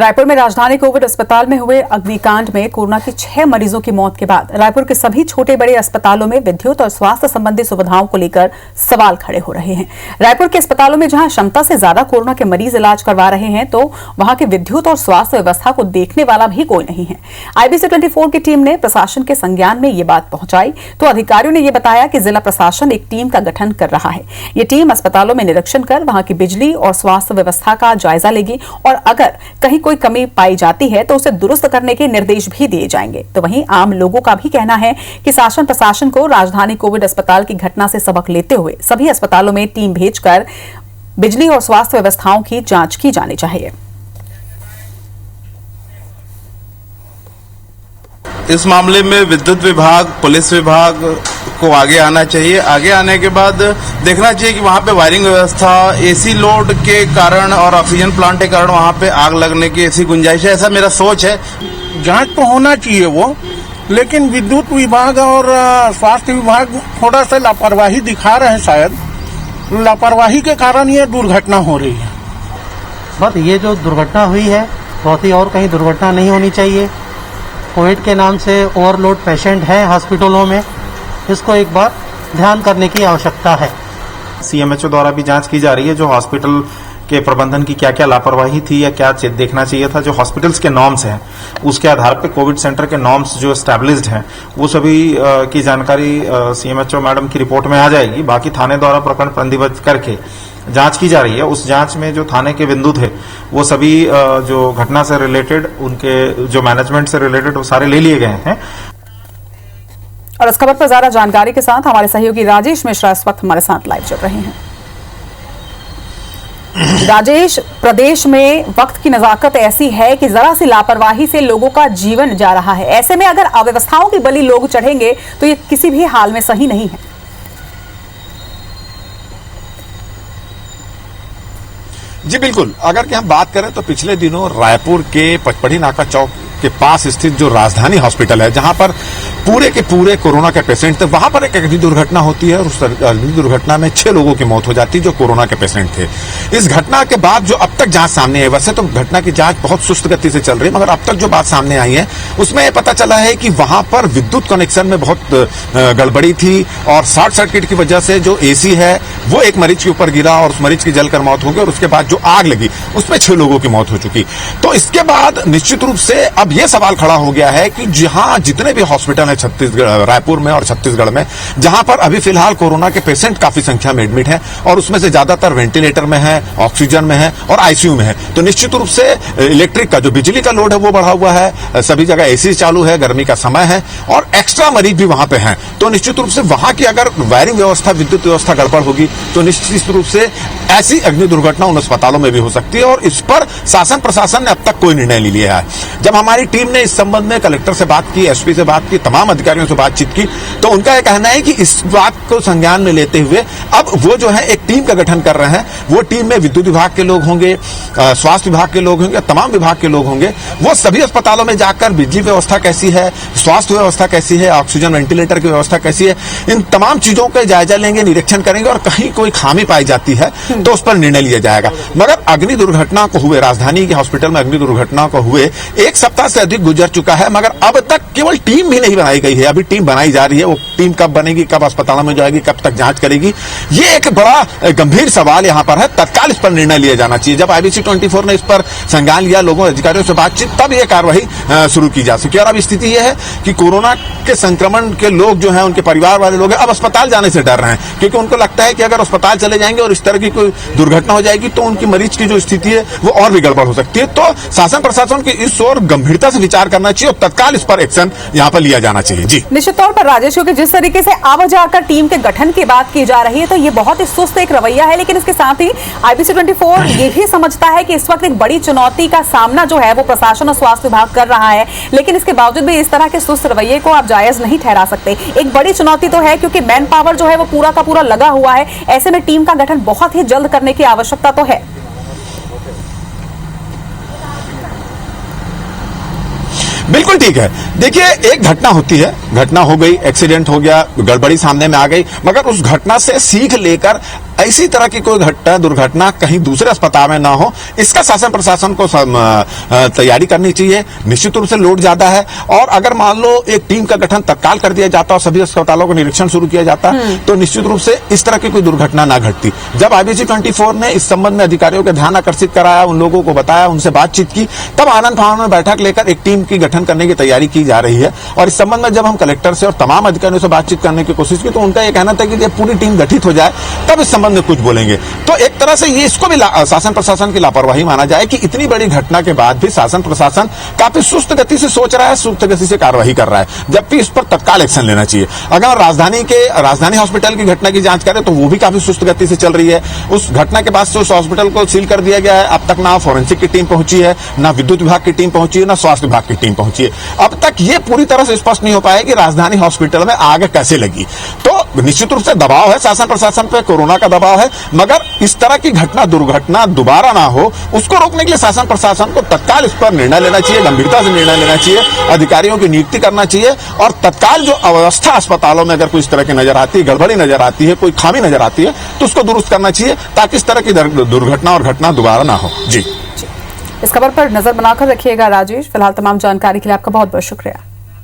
रायपुर में राजधानी कोविड अस्पताल में हुए अग्निकांड में कोरोना के 6 मरीजों की मौत के बाद रायपुर के सभी छोटे बड़े अस्पतालों में विद्युत और स्वास्थ्य संबंधी सुविधाओं को लेकर सवाल खड़े हो रहे हैं। रायपुर के अस्पतालों में जहां क्षमता से ज्यादा कोरोना के मरीज इलाज करवा रहे हैं, तो वहां के विद्युत और स्वास्थ्य व्यवस्था को देखने वाला भी कोई नहीं है। IBC 24 की टीम ने प्रशासन के संज्ञान में ये बात पहुंचाई तो अधिकारियों ने यह बताया कि जिला प्रशासन एक टीम का गठन कर रहा है। ये टीम अस्पतालों में निरीक्षण कर वहां की बिजली और स्वास्थ्य व्यवस्था का जायजा लेगी और अगर कहीं कोई कमी पाई जाती है तो उसे दुरुस्त करने के निर्देश भी दिए जाएंगे। तो वहीं आम लोगों का भी कहना है कि शासन प्रशासन को राजधानी कोविड अस्पताल की घटना से सबक लेते हुए सभी अस्पतालों में टीम भेजकर बिजली और स्वास्थ्य व्यवस्थाओं की जांच की जानी चाहिए। इस मामले में विद्युत विभाग, पुलिस विभाग को आगे आना चाहिए। आगे आने के बाद देखना चाहिए कि वहां पे वायरिंग व्यवस्था, एसी लोड के कारण और ऑक्सीजन प्लांट के कारण वहां पे आग लगने की ऐसी गुंजाइश है, ऐसा मेरा सोच है। जांच तो होना चाहिए वो, लेकिन विद्युत विभाग और स्वास्थ्य विभाग थोड़ा सा लापरवाही दिखा रहे हैं। शायद लापरवाही के कारण ये दुर्घटना हो रही है। बस ये जो दुर्घटना हुई है, बहुत ही और कहीं दुर्घटना नहीं होनी चाहिए। कोविड के नाम से ओवरलोड पेशेंट हैं हॉस्पिटलों में, इसको एक बार ध्यान करने की आवश्यकता है। CMHO द्वारा भी जांच की जा रही है, जो हॉस्पिटल के प्रबंधन की क्या क्या लापरवाही थी या क्या देखना चाहिए था। जो हॉस्पिटल्स के नॉर्म्स हैं उसके आधार पर कोविड सेंटर के नॉर्म्स जो एस्टैब्लिश्ड हैं वो सभी की जानकारी CMHO मैडम की रिपोर्ट में आ जाएगी। बाकी थाने द्वारा प्रकरण पंजीबद्ध करके जांच की जा रही है। उस जांच में जो थाने के बिंदु थे वो सभी जो घटना से रिलेटेड, उनके जो मैनेजमेंट से रिलेटेड, वो सारे ले लिए गए हैं। और इस खबर पर ज्यादा जानकारी के साथ हमारे सहयोगी राजेश मिश्रा इस वक्त हमारे साथ लाइव जुड़ रहे हैं। राजेश, प्रदेश में वक्त की नजाकत ऐसी है कि जरा सी लापरवाही से लोगों का जीवन जा रहा है। ऐसे में अगर अव्यवस्थाओं की बलि लोग चढ़ेंगे तो ये किसी भी हाल में सही नहीं है। जी बिल्कुल, अगर कि हम बात करें तो पिछले दिनों रायपुर के पचपढ़ी नाका चौक के पास स्थित जो राजधानी हॉस्पिटल है, जहां पर पूरे के पूरे कोरोना के पेशेंट थे, वहां पर एक अग्नि दुर्घटना होती है और उस अग्नि दुर्घटना में 6 लोगों की मौत हो जाती है जो कोरोना के पेशेंट थे। इस घटना के बाद जो अब तक जांच सामने आई, वैसे तो घटना की जांच बहुत सुस्त गति से चल रही है, मगर अब तक जो बात सामने आई है उसमें यह पता चला है कि वहां पर विद्युत कनेक्शन में बहुत गड़बड़ी थी और शॉर्ट सर्किट की वजह से जो AC है वो एक मरीज के ऊपर गिरा और उस मरीज की जलकर मौत हो गई और उसके बाद जो आग लगी उसमें 6 लोगों की मौत हो चुकी। तो इसके बाद निश्चित रूप से अब यह सवाल खड़ा हो गया है कि जहां जितने भी हॉस्पिटल है छत्तीसगढ़, रायपुर में और छत्तीसगढ़ में, जहां पर अभी फिलहाल कोरोना के पेशेंट काफी संख्या में एडमिट हैं और उसमें से ज्यादातर वेंटिलेटर में है, ऑक्सीजन में है और ICU में है, तो निश्चित रूप से इलेक्ट्रिक का जो बिजली का लोड है वो बढ़ा हुआ है, सभी जगह AC चालू है, गर्मी का समय है और एक्स्ट्रा मरीज भी वहां पे हैं। तो निश्चित रूप से वहां की अगर वायरिंग व्यवस्था, विद्युत व्यवस्था गड़बड़ होगी तो निश्चित रूप से ऐसी अग्नि दुर्घटना उन अस्पतालों में भी हो सकती है और इस पर शासन प्रशासन ने अब तक कोई निर्णय नहीं लिया है। जब हमारी टीम ने इस संबंध में कलेक्टर से बात की, SP से बात की, तमाम अधिकारियों से बातचीत की, तो उनका यह कहना है कि इस बात को संज्ञान में लेते हुए अब वो जो है एक टीम का गठन कर रहे हैं। वो टीम में विद्युत विभाग के लोग होंगे, स्वास्थ्य विभाग के लोग होंगे, तमाम विभाग के लोग होंगे। वो सभी अस्पतालों में जाकर बिजली व्यवस्था कैसी है, स्वास्थ्य व्यवस्था कैसी है, ऑक्सीजन वेंटिलेटर की व्यवस्था कैसी है, इन तमाम चीजों का जायजा लेंगे, निरीक्षण करेंगे और कहीं कोई खामी पाई जाती है तो उस पर निर्णय लिया जाएगा। मगर अग्नि दुर्घटना को हुए, राजधानी के हॉस्पिटल में अग्नि दुर्घटना को हुए 1 सप्ताह से अधिक गुजर चुका है, मगर अब तक केवल टीम भी नहीं बनाई गई है। अभी टीम बनाई जा रही है, वो टीम कब बनेगी, कब अस्पतालों में जाएगी, कब तक जांच करेगी, ये एक बड़ा गंभीर सवाल यहां पर है। तत्काल इस पर निर्णय लिया जाना चाहिए। जब IBC 24 ने इस पर संज्ञान लिया, लोगों अधिकारियों से बातचीत, तब यह कार्रवाई शुरू की जा सकी। और अब स्थिति यह है कि कोरोना के संक्रमण के लोग जो है, उनके परिवार वाले लोग हैं, अब अस्पताल जाने से डर रहे हैं, क्योंकि उनको लगता है कि अगर अस्पताल चले जाएंगे और इस तरह की कोई दुर्घटना हो जाएगी तो उनकी मरीज की जो स्थिति है वो और भी गड़बड़ हो सकती है। तो शासन प्रशासन की इस ओर गंभीरता से विचार करना चाहिए और तत्काल इस पर एक्शन यहाँ पर लिया जाना चाहिए। जी निश्चित तौर पर राजेश, क्योंकि जिस तरीके से आवाज आकर टीम के गठन की बात की जा रही है तो ये बहुत ही सुस्त एक रवैया है, लेकिन इसके साथ ही IBC 24 ये भी समझता है कि इस वक्त एक बड़ी चुनौती का सामना जो है वो प्रशासन और स्वास्थ्य विभाग कर रहा है, लेकिन इसके बावजूद भी इस तरह के सुस्त रवैये को आप जायज नहीं ठहरा सकते। एक बड़ी चुनौती तो है क्योंकि मैन पावर जो है वो पूरा का पूरा लगा हुआ है। ऐसे में टीम का गठन बहुत ही जल्द करने की आवश्यकता तो है। बिल्कुल ठीक है। देखिए, एक घटना होती है, घटना हो गई, एक्सीडेंट हो गया, गड़बड़ी सामने में आ गई, मगर उस घटना से सीख लेकर ऐसी तरह की कोई दुर्घटना कहीं दूसरे अस्पताल में ना हो, इसका शासन प्रशासन को तैयारी करनी चाहिए। निश्चित रूप से लोड ज्यादा है, और अगर मान लो एक टीम का गठन तत्काल कर दिया जाता और सभी अस्पतालों का निरीक्षण शुरू किया जाता तो निश्चित रूप से इस तरह की कोई दुर्घटना ना घटती। जब IBC 24 ने इस संबंध में अधिकारियों का ध्यान आकर्षित कराया, उन लोगों को बताया, उनसे बातचीत की, तब आनंद फानंद में बैठक लेकर एक टीम की गठन करने की तैयारी की जा रही है। और इस संबंध में जब हम कलेक्टर से और तमाम अधिकारियों से बातचीत करने की कोशिश की तो उनका यह कहना था कि जब पूरी टीम गठित हो जाए तब इस संबंध में कुछ बोलेंगे। तो एक तरह से ये इसको भी शासन प्रशासन की लापरवाही माना जाए कि इतनी बड़ी घटना के बाद भी शासन प्रशासन काफी सुस्त गति से सोच रहा है, सुस्त गति से कार्रवाई कर रहा है, जबकि इस पर तत्काल एक्शन लेना चाहिए। अगर राजधानी हॉस्पिटल की घटना की जांच करें तो वो भी काफी सुस्त गति से चल रही है। उस घटना के बाद से उस हॉस्पिटल को सील कर दिया गया है। अब तक ना फोरेंसिक की टीम पहुंची है, ना विद्युत विभाग की टीम पहुंची है, ना स्वास्थ्य विभाग की टीम पहुंची है। अब तक ये पूरी तरह से स्पष्ट नहीं हो पाया कि राजधानी हॉस्पिटल में आग कैसे लगी। तो निश्चित रूप से दबाव है शासन प्रशासन पे, कोरोना का दबाव है, मगर इस तरह की दुर्घटना दोबारा ना हो, उसको रोकने के लिए शासन प्रशासन को तत्काल इस पर निर्णय लेना चाहिए, गंभीरता से निर्णय लेना चाहिए, अधिकारियों की नियुक्ति करना चाहिए, और तत्काल जो अव्यवस्था अस्पतालों में अगर कोई इस तरह की नजर आती है, गड़बड़ी नजर आती है, कोई खामी नजर आती है, तो उसको दुरुस्त करना चाहिए ताकि इस तरह की दुर्घटना और घटना दोबारा ना हो। जी, इस खबर पर नजर बनाकर रखिएगा राजेश। फिलहाल तमाम जानकारी के लिए आपका बहुत बहुत शुक्रिया।